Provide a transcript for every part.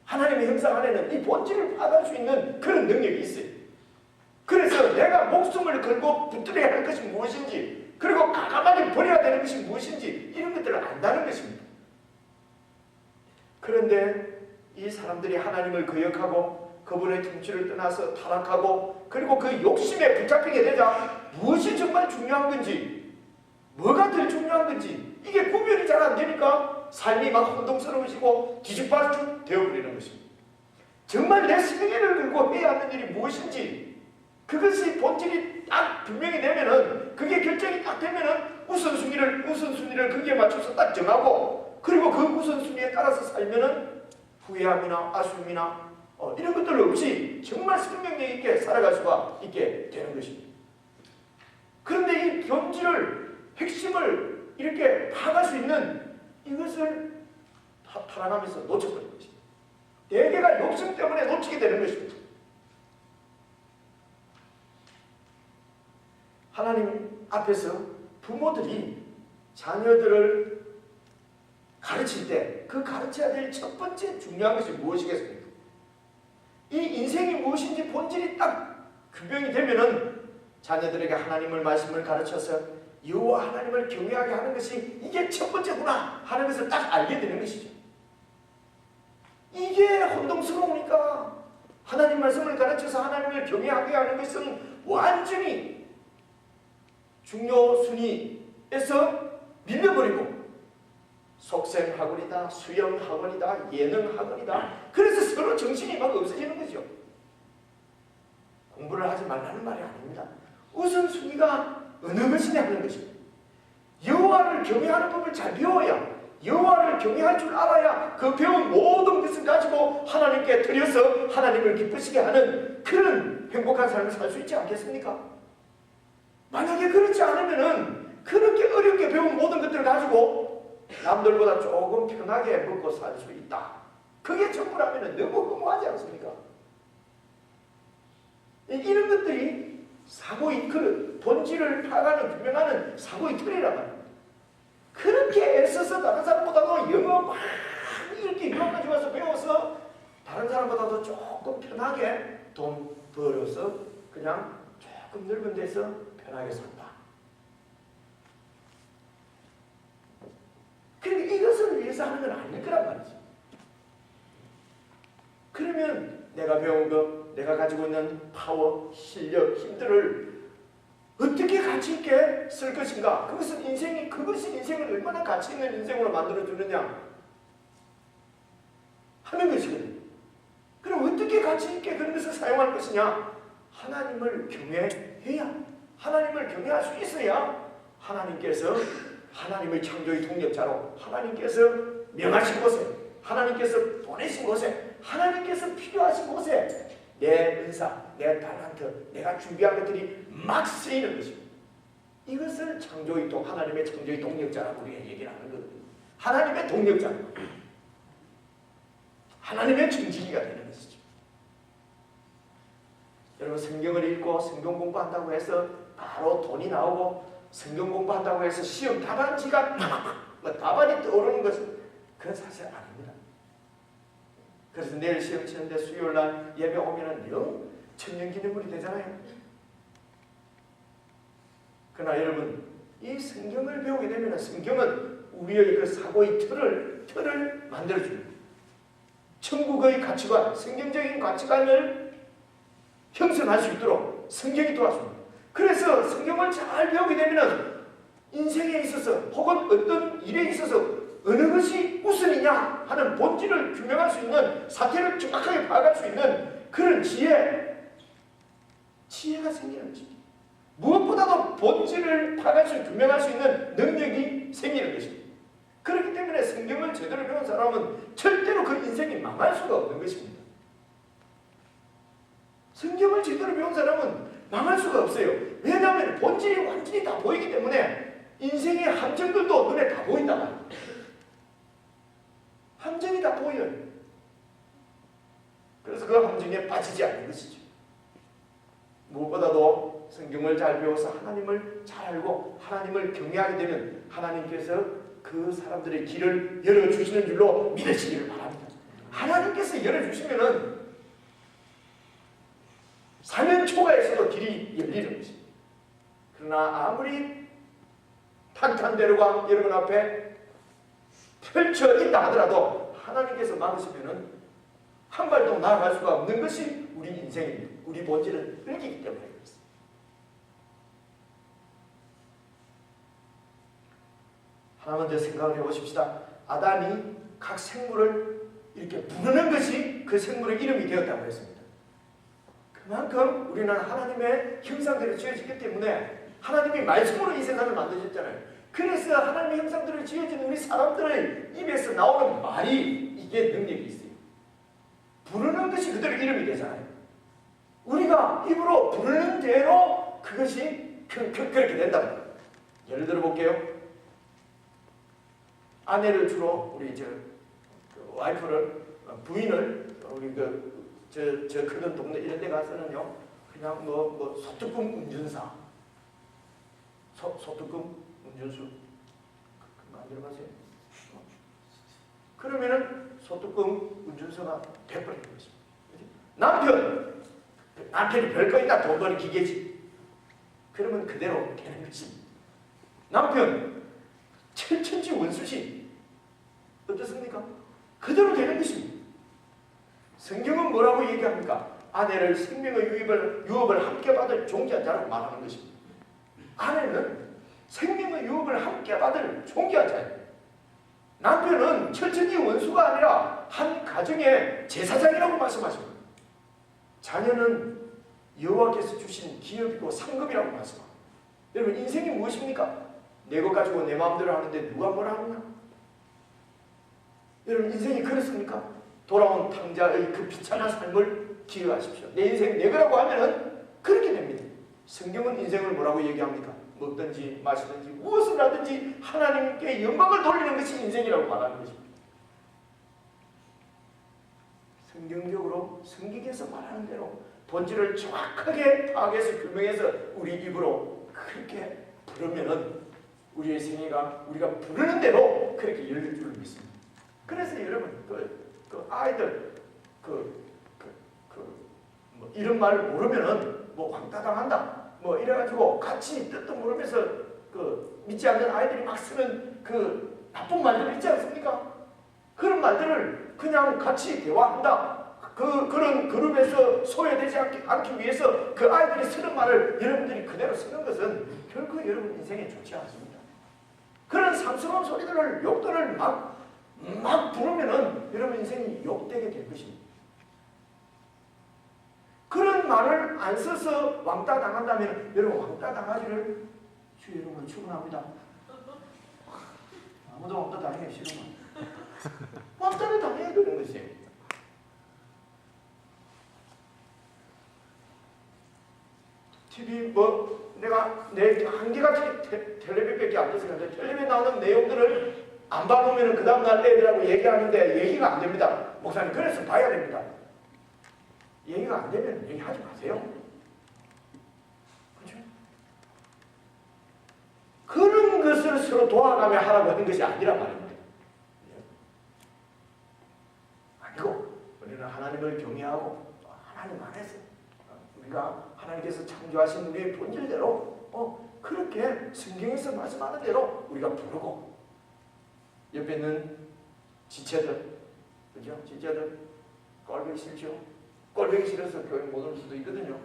하나님의 형상 안에는 이 본질을 파악할 수 있는 그런 능력이 있어요. 그래서 내가 목숨을 걸고 붙들어야 할 것이 무엇인지, 그리고 과감하게 버려야 되는 것이 무엇인지, 이런 것들을 안다는 것입니다. 그런데 이 사람들이 하나님을 거역하고 그분의 통치를 떠나서 타락하고, 그리고 그 욕심에 붙잡히게 되자 무엇이 정말 중요한 건지, 뭐가 더 중요한 건지 이게 구별이 잘 안 되니까 삶이 막 혼동스러워지고 뒤집어져 되어버리는 것입니다. 정말 내 생애를 걸고 해야 하는 일이 무엇인지, 그것이 본질이 딱 분명히 되면은, 그게 결정이 딱 되면은 우선순위를 거기에 맞춰서 딱 정하고, 그리고 그 우선순위에 따라서 살면은 후회함이나 아쉬움이나 이런 것들 없이 정말 생명력 있게 살아갈 수가 있게 되는 것입니다. 그런데 이 본질을, 핵심을 이렇게 파악할 수 있는 이것을 타락하면서 놓쳐버린 것입니다. 대개가 욕심 때문에 놓치게 되는 것입니다. 하나님 앞에서 부모들이 자녀들을 가르칠 때 그 가르쳐야 될 첫 번째 중요한 것이 무엇이겠습니까? 이 인생이 무엇인지 본질이 딱 규명이 되면은 자녀들에게 하나님의 말씀을 가르쳐서 여호와 하나님을 경외하게 하는 것이 이게 첫 번째구나 하는 것을 딱 알게 되는 것이죠. 이게 혼동스러우니까 하나님 말씀을 가르쳐서 하나님을 경외하게 하는 것은 완전히 중요 순위에서 밀려버리고, 속셈학원이다, 수영학원이다, 예능학원이다, 그래서 서로 정신이 막 없어지는 거죠. 공부를 하지 말라는 말이 아닙니다. 우선순위가 어느 것이냐 하는 것입니다. 여호와를 경외하는 법을 잘 배워야, 여호와를 경외할 줄 알아야 그 배운 모든 것을 가지고 하나님께 드려서 하나님을 기쁘시게 하는 그런 행복한 삶을 살 수 있지 않겠습니까? 만약에 그렇지 않으면은 그렇게 어렵게 배운 모든 것들을 가지고 남들보다 조금 편하게 먹고 살 수 있다, 그게 전부라면 너무 허무하지 않습니까? 이런 것들이 사고의 틀, 본질을 파악하는, 규명하는 사고의 틀이란 말입니다. 그렇게 애써서 다른 사람보다도 영어 막 이렇게 유학까지 와서 배워서 다른 사람보다도 조금 편하게 돈 벌어서 그냥 조금 넓은 데서 편하게 산다. 그런데 이것을 위해서 하는 건 아닐 거란 말이죠. 그러면 내가 배운 것, 내가 가지고 있는 파워, 실력, 힘들을 어떻게 가치 있게 쓸 것인가? 그것이 인생을 얼마나 가치 있는 인생으로 만들어주느냐 하는 것이거든요. 그럼 어떻게 가치 있게 그런 것을 사용할 것이냐? 하나님을 경외해야, 하나님을 경외할 수 있어야 하나님께서, 하나님의 창조의 동력자로 하나님께서 명하신 곳에, 하나님께서 보내신 곳에, 하나님께서 필요하신 곳에 내 은사, 내 달란트, 내가 준비한 것들이 막 쓰이는 것입니다. 이것을 창조의 하나님의 창조의 동력자라고 우리가 얘기를 하는 거거든요. 하나님의 동력자, 하나님의 증진이가 되는 것이죠. 여러분, 성경을 읽고 성경 공부한다고 해서 바로 돈이 나오고, 성경 공부한다고 해서 시험 답안지가 답안이 떠오르는 것은 그건 사실 아닙니다. 그래서 내일 시험 치는데 수요일날 예배 오면은 영 천년기념물이 되잖아요. 그러나 여러분, 이 성경을 배우게 되면 성경은 우리의 그 사고의 틀을 만들어줍니다. 천국의 가치관, 성경적인 가치관을 형성할 수 있도록 성경이 도와줍니다. 그래서 성경을 잘 배우게 되면 인생에 있어서 혹은 어떤 일에 있어서 어느 것이 우선이냐 하는 본질을 규명할 수 있는, 사태를 정확하게 파악할 수 있는 그런 지혜가 생기는 것입니다. 무엇보다도 본질을 파악할 수, 규명할 수 있는 능력이 생기는 것입니다. 그렇기 때문에 성경을 제대로 배운 사람은 절대로 그 인생이 망할 수가 없는 것입니다. 성경을 제대로 배운 사람은 망할 수가 없어요. 왜냐하면 본질이 완전히 다 보이기 때문에 인생의 함정들도 눈에 다 보인다 말이에요. 함정이 다 보여요. 그래서 그 함정에 빠지지 않는 것이죠. 무엇보다도 성경을 잘 배워서 하나님을 잘 알고 하나님을 경외하게 되면 하나님께서 그 사람들의 길을 열어주시는 줄로 믿으시기를 바랍니다. 하나님께서 열어주시면은 사면 초과에서도 길이 열리는 것입니다. 그러나 아무리 탄탄대로가 여러분 앞에 펼쳐 있다 하더라도 하나님께서 막으시면은 한 발도 나아갈 수가 없는 것이 우리 인생입니다. 우리 본질은 흙이기 때문에 그렇습니다. 하나만 더 생각을 해보십시다. 아담이 각 생물을 이렇게 부르는 것이 그 생물의 이름이 되었다고 했습니다. 그만큼 우리는 하나님의 형상대로 지어지기 때문에 하나님이 말씀으로 이 세상을 만드셨잖아요. 그래서 하나님의 형상대로 지어진 우리 사람들의 입에서 나오는 말이 이게 능력이 있어요. 부르는 것이 그대로 이름이 되잖아요. 우리가 입으로 부르는 대로 그것이 그렇게 된다. 예를 들어 볼게요. 아내를 주로 우리 와이프를 부인을 우리 저 크던 동네 이런 데 가서는요 그냥 소뚜껑 운전사 소뚜껑 운전수 안 들어가세요? 그러면은 소뚜껑 운전수가 돼버리는 것입니다. 남편이 별거 있나 돈 버는 기계지. 그러면 그대로 되는 것입니다. 남편 천지 원수시 어떻습니까? 그대로 되는 것입니다. 성경은 뭐라고 얘기합니까? 아내를 생명의 유업을 함께 받을 존귀한 자라고 말하는 것입니다. 아내는 생명의 유업을 함께 받을 존귀한 자예요. 남편은 천천히 원수가 아니라 한 가정의 제사장이라고 말씀하십니다. 자녀는 여호와께서 주신 기업이고 상급이라고 말씀합니다. 여러분 인생이 무엇입니까? 내 것 가지고 내 마음대로 하는데 누가 뭐라 하느냐? 여러분 인생이 그렇습니까? 돌아온 탕자의 그 비참한 삶을 기억하십시오. 내 인생 내 거라고 하면은 그렇게 됩니다. 성경은 인생을 뭐라고 얘기합니까? 먹든지 마시든지 무엇을 하든지 하나님께 영광을 돌리는 것이 인생이라고 말하는 것입니다. 성경적으로 성경에서 말하는 대로 본질을 정확하게 파악해서 규명해서 우리 입으로 그렇게 부르면은 우리의 생애가 우리가 부르는 대로 그렇게 열릴 줄 믿습니다. 그래서 여러분 그 아이들 뭐 이런 말 모르면은 뭐 왕따 당한다 뭐 이래가지고 같이 뜻도 모르면서 믿지 않는 아이들이 막 쓰는 그 나쁜 말들 있지 않습니까? 그런 말들을 그냥 같이 대화한다. 그런 그룹에서 소외되지 않기 위해서 그 아이들이 쓰는 말을 여러분들이 그대로 쓰는 것은 결코 여러분 인생에 좋지 않습니다. 그런 상스러운 소리들을 욕들을 막 부르면은 여러분 인생이 욕되게 될 것입니다. 그런 말을 안 써서 왕따 당한다면 여러분 왕따 당하기를 주의 이름으로 축원합니다. 아무도 왕따 당하기 싫으면 왕따를 당해야 되는 것이에요. TV 내가 내 한계가 텔레비전밖에 안 돼서 텔레비전에 나오는 내용들을 안 봐보면 그 다음날 애들하고 얘기하는데 얘기가 안 됩니다. 목사님 그래서 봐야 됩니다. 얘기가 안 되면 얘기하지 마세요. 그렇죠? 그런 것을 서로 도와가며 하라고 하는 것이 아니란 말입니다. 아니고 우리는 하나님을 경외하고 하나님 안에서 우리가 하나님께서 창조하신 우리의 본질대로 그렇게 성경에서 말씀하는 대로 우리가 부르고 옆에 있는 지체들 그죠? 지체들 꼴보기 싫죠? 꼴보기 싫어서 교회 못 올 수도 있거든요.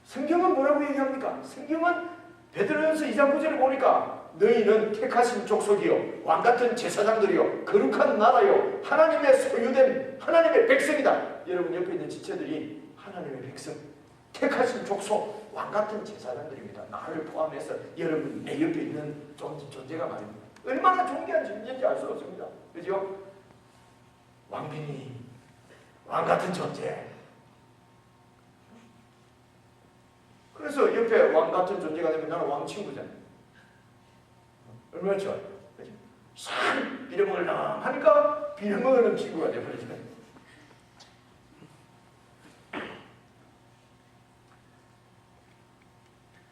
성경은 뭐라고 얘기합니까? 성경은 베드로전서 2장 9절에 보니까 너희는 택하신 족속이요 왕같은 제사장들이요 거룩한 나라요 하나님의 소유된 하나님의 백성이다. 여러분 옆에 있는 지체들이 하나님의 백성 택하신 족속 왕같은 제사장들입니다. 나를 포함해서 여러분 내 옆에 있는 존재가 말입니다. 얼마나 존귀한 존재인지 알 수 없습니다. 그죠? 왕빈이 왕같은 존재. 그래서 옆에 왕같은 존재가 되면 나는 왕 친구잖아요. 얼마나 좋아요. 그죠? 참 빌어먹으려나 하니까 빌어먹는 친구가 되어버리죠.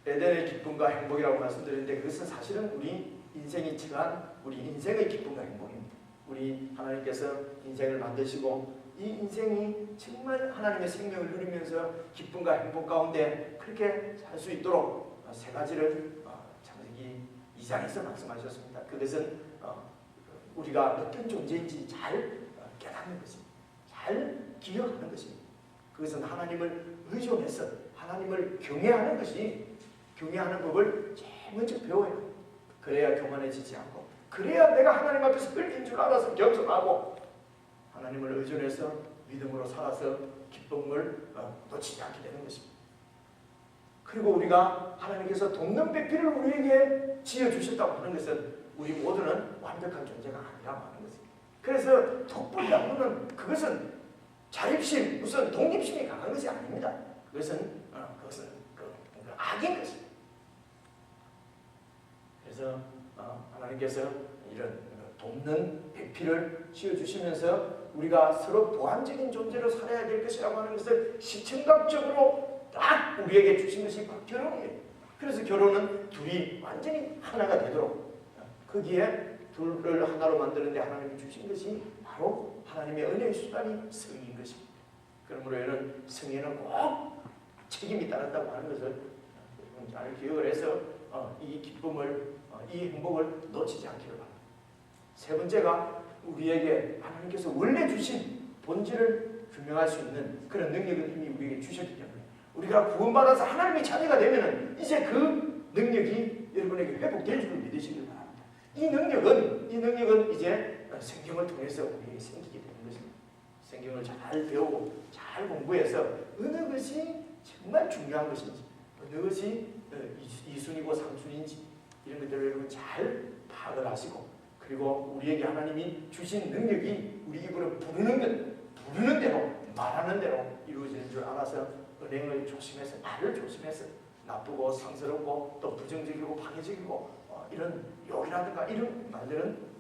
에덴의 기쁨과 행복이라고 말씀드렸는데 그것은 사실은 우리 인생이 처한 우리 인생의 기쁨과 행복입니다. 우리 하나님께서 인생을 만드시고 이 인생이 정말 하나님의 생명을 누리면서 기쁨과 행복 가운데 그렇게 살 수 있도록 세 가지를 창세기 2장에서 말씀하셨습니다. 그것은 우리가 어떤 존재인지 잘 깨닫는 것입니다. 잘 기억하는 것입니다. 그것은 하나님을 의존해서 하나님을 경외하는 것이, 경외하는 법을 제일 먼저 배워야 해요. 그래야 교만해지지 않고, 그래야 내가 하나님 앞에서 끌린 줄 알아서 겸손하고 하나님을 의존해서 믿음으로 살아서 기쁨을 놓치지 않게 되는 것입니다. 그리고 우리가 하나님께서 돕는 배필을 우리에게 지어주셨다고 하는 것은 우리 모두는 완벽한 존재가 아니라고 하는 것입니다. 그래서 독불장군은 그것은 자립심, 무슨 독립심이 강한 것이 아닙니다. 그것은 악인 것입니다. 그래서 하나님께서 이런 돕는 배필을 지어주시면서 우리가 서로 보완적인 존재로 살아야 될 것이라고 하는 것을 시청각적으로 딱 우리에게 주신 것이 바로 결혼이에요. 그래서 결혼은 둘이 완전히 하나가 되도록, 거기에 둘을 하나로 만드는데 하나님이 주신 것이 바로 하나님의 은혜의 수단이 성인 것입니다. 그러므로 여러분, 성에는 꼭 책임이 따른다고 하는 것을 여러분 잘 기억을 해서 이 기쁨을, 이 행복을 놓치지 않기를 바랍니다. 세 번째가 우리에게 하나님께서 원래 주신 본질을 규명할 수 있는 그런 능력을 이미 우리에게 주셨기 때문에 우리가 구원받아서 하나님의 자녀가 되면은 이제 그 능력이 여러분에게 회복될 줄 믿으시길 바랍니다. 이 능력은 이제 성경을 통해서 우리에게 생기게 되는 것입니다. 성경을 잘 배우고 잘 공부해서 어느 것이 정말 중요한 것인지, 어느 것이 2순위고 3순위인지 이런 것들을 여러분 잘 파악을 하시고, 그리고 우리에게 하나님이 주신 능력이 우리 입으로 부르는 대로, 말하는 대로 이루어지는 줄 알아서 은행을 조심해서, 말을 조심해서 나쁘고 상스럽고 또 부정적이고 방해적이고 이런 욕이라든가 이런 말들은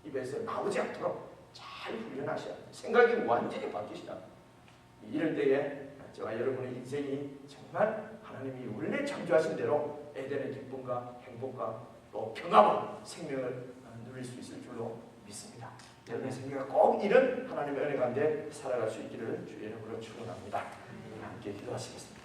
입에서 나오지 않도록 잘 훈련하셔야 합니다. 생각이 완전히 바뀌시다. 이럴 때에 저와 여러분의 인생이 정말 하나님이 원래 창조하신 대로 에덴의 기쁨과 행복과 또 평화와 생명을 누릴 수 있을 줄로 믿습니다. 여러분의 생애가 꼭 이런 하나님의 은혜 가운데 살아갈 수 있기를 주의 이름으로 축원합니다. 함께 기도하시겠습니다.